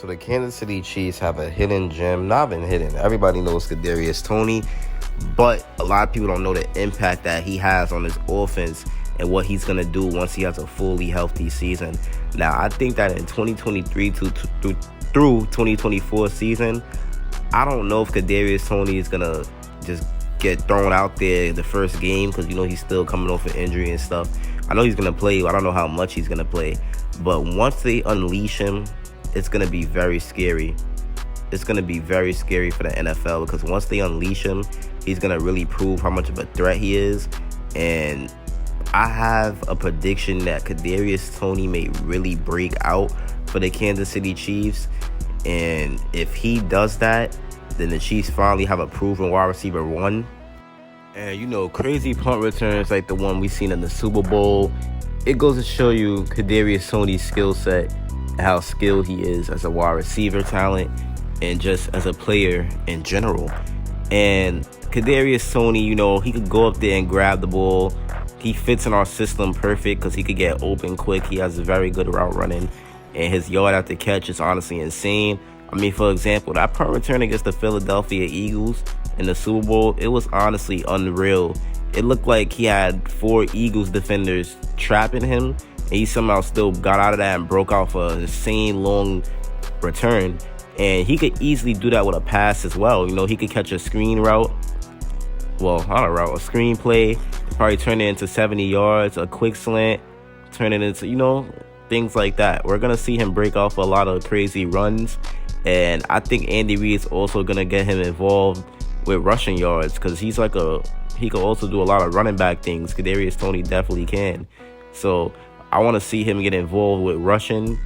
So the Kansas City Chiefs have a hidden gem. Not even hidden. Everybody knows Kadarius Toney, but a lot of people don't know the impact that he has on his offense and what he's going to do once he has a fully healthy season. Now, I think that in 2023 through 2024 season, I don't know if Kadarius Toney is going to just get thrown out there the first game because, he's still coming off an injury and stuff. I know he's going to play. I don't know how much he's going to play. But once they unleash him, it's going to be very scary. It's going to be very scary for the NFL because once they unleash him, he's going to really prove how much of a threat he is. And I have a prediction that Kadarius Toney may really break out for the Kansas City Chiefs. And if he does that, then the Chiefs finally have a proven wide receiver one. And, crazy punt returns like the one we seen in the Super Bowl. It goes to show you Kadarius Toney's skill set, how skilled he is as a wide receiver talent and just as a player in general. And Kadarius Toney, he could go up there and grab the ball. He fits in our system perfect because he could get open quick. He has a very good route running, and his yard after catch is honestly insane. For example, that punt return against the Philadelphia Eagles in the Super Bowl, it was honestly unreal. It looked like he had 4 Eagles defenders trapping him, and he somehow still got out of that and broke out for an insane long return. And he could easily do that with a pass as well. He could catch a screen route. Well, not a route, a screen play. Probably turn it into 70 yards, a quick slant, turn it into, things like that. We're going to see him break off a lot of crazy runs. And I think Andy Reid's also going to get him involved with rushing yards because he could also do a lot of running back things. Kadarius Toney definitely can. So I want to see him get involved with rushing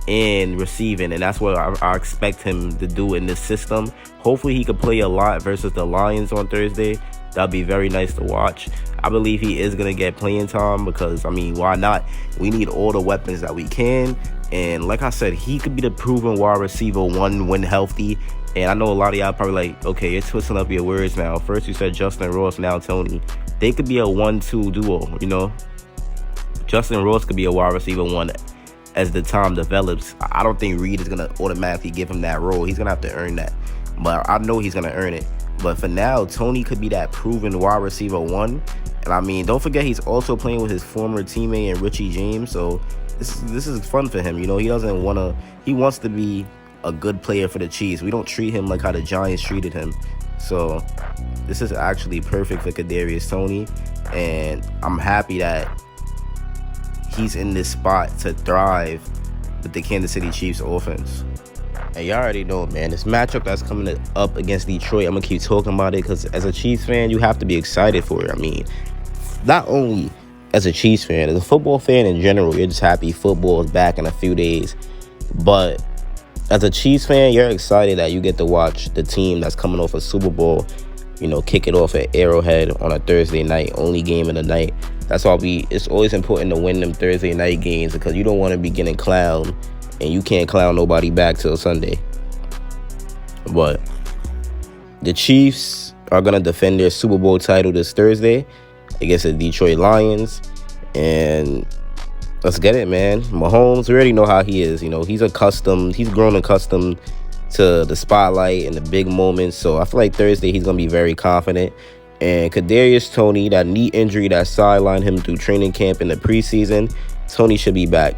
and receiving, and that's what I expect him to do in this system. Hopefully he could play a lot versus the Lions on Thursday. That'd be very nice to watch. I believe he is going to get playing time because, why not? We need all the weapons that we can. And like I said, he could be the proven wide receiver one when healthy. And I know a lot of y'all probably like, okay, you're twisting up your words now. First you said Justin Ross, now Toney. They could be a 1-2 duo, Justin Ross could be a wide receiver one as the time develops. I don't think Reid is going to automatically give him that role. He's going to have to earn that. But I know he's going to earn it. But for now, Toney could be that proven wide receiver one. And don't forget he's also playing with his former teammate and Richie James. So this is fun for him. He wants to be a good player for the Chiefs. We don't treat him like how the Giants treated him. So this is actually perfect for Kadarius Toney. And I'm happy that he's in this spot to thrive with the Kansas City Chiefs offense. And y'all already know, man, this matchup that's coming up against Detroit, I'm going to keep talking about it because as a Chiefs fan, you have to be excited for it. Not only as a Chiefs fan, as a football fan in general, you're just happy football is back in a few days. But as a Chiefs fan, you're excited that you get to watch the team that's coming off a Super Bowl, kick it off at Arrowhead on a Thursday night, only game of the night. That's why it's always important to win them Thursday night games because you don't want to be getting clowned. And you can't clown nobody back till Sunday. But the Chiefs are going to defend their Super Bowl title this Thursday against the Detroit Lions. And let's get it, man. Mahomes, we already know how he is. He's grown accustomed to the spotlight and the big moments. So I feel like Thursday he's going to be very confident. And Kadarius Toney, that knee injury that sidelined him through training camp in the preseason, Toney should be back.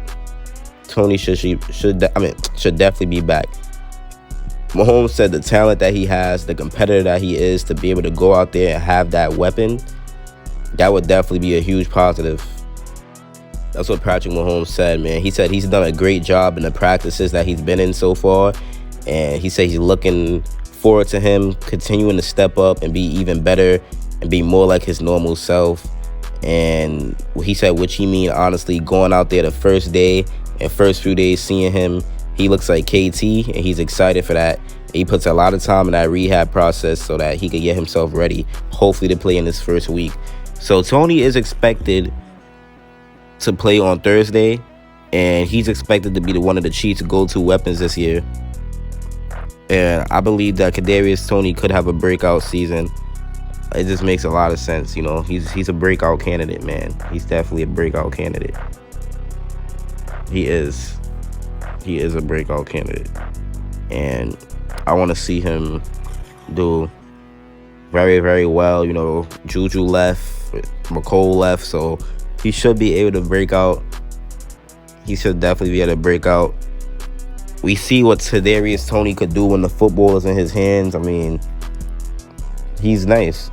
Toney should definitely be back. Mahomes said the talent that he has, the competitor that he is, to be able to go out there and have that weapon, that would definitely be a huge positive. That's what Patrick Mahomes said, man. He said he's done a great job in the practices that he's been in so far. And he said he's looking forward to him continuing to step up and be even better and be more like his normal self. And he said, which he mean, honestly, going out there the first day and first few days seeing him, he looks like KT, and he's excited for that. He puts a lot of time in that rehab process so that he could get himself ready, hopefully to play in this first week. So Toney is expected to play on Thursday, and he's expected to be one of the Chiefs' go-to weapons this year. And I believe that Kadarius Toney could have a breakout season. It just makes a lot of sense, He's a breakout candidate, man. He's definitely a breakout candidate. He is a breakout candidate. and I want to see him do very, very well. You know, Juju left, McCole left, so he should be able to break out. He should definitely be able to break out. We see what Kadarius Toney could do when the football is in his hands. I mean, he's nice.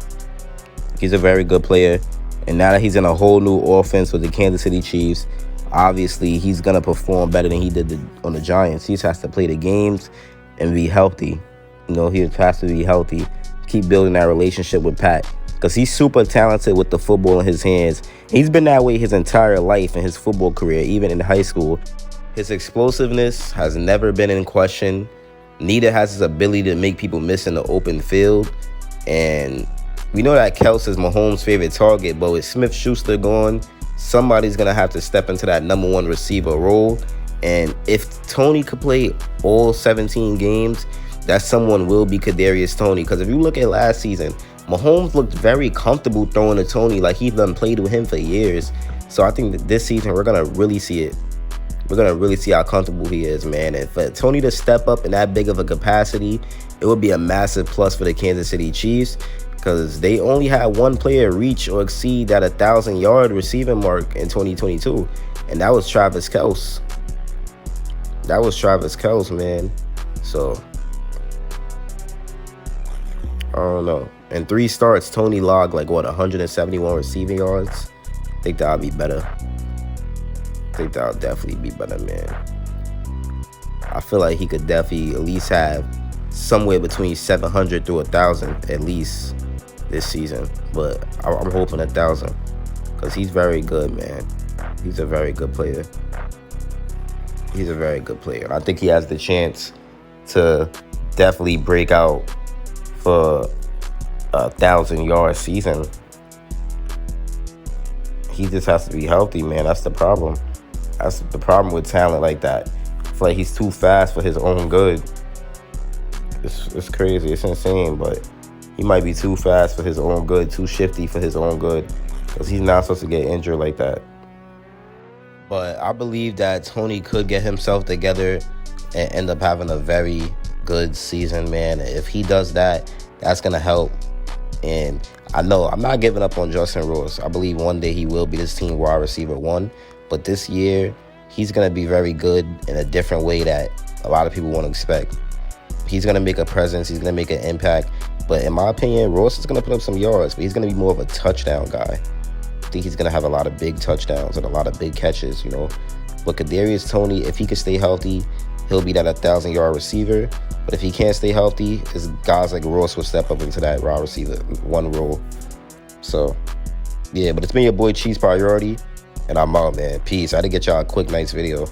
He's a very good player. And now that he's in a whole new offense with the Kansas City Chiefs, obviously he's going to perform better than he did on the Giants. He just has to play the games and be healthy. You know, he has to be healthy. Keep building that relationship with Pat, because he's super talented with the football in his hands. He's been that way his entire life in his football career, even in high school. His explosiveness has never been in question. Neither has his ability to make people miss in the open field. And we know that Kels is Mahomes' favorite target, but with Smith-Schuster gone, somebody's going to have to step into that number one receiver role. And if Toney could play all 17 games, that someone will be Kadarius Toney. Because if you look at last season, Mahomes looked very comfortable throwing to Toney, like he's done played with him for years. So I think that this season we're going to really see it. We're going to really see how comfortable he is, man. And for Toney to step up in that big of a capacity, it would be a massive plus for the Kansas City Chiefs, because they only had one player reach or exceed that 1,000-yard receiving mark in 2022, and that was Travis Kelce. That was Travis Kelce, man. So, I don't know. In 3 starts, Toney logged, 171 receiving yards? I think that'll be better. I think that'll definitely be better, man. I feel like he could definitely at least have somewhere between 700 through 1,000 at least this season, but I'm hoping 1,000, because he's very good, man. He's a very good player. He's a very good player. I think he has the chance to definitely break out for a 1,000-yard season. He just has to be healthy, man. That's the problem. That's the problem with talent like that. I feel like he's too fast for his own good. It's crazy. It's insane, but he might be too fast for his own good, too shifty for his own good, because he's not supposed to get injured like that. But I believe that Toney could get himself together and end up having a very good season, man. If he does that, that's going to help. And I know I'm not giving up on Justin Ross. I believe one day he will be this team wide receiver 1. But this year, he's going to be very good in a different way that a lot of people won't expect. He's going to make a presence. He's going to make an impact. But in my opinion, Ross is going to put up some yards, but he's going to be more of a touchdown guy. I think he's going to have a lot of big touchdowns and a lot of big catches, you know. But Kadarius Toney, if he can stay healthy, he'll be that 1,000-yard receiver. But if he can't stay healthy, it's guys like Ross will step up into that wide receiver 1 role. So, yeah, but it's been your boy Cheese Priority, and I'm out, man. Peace. I had to get y'all a quick, nice video.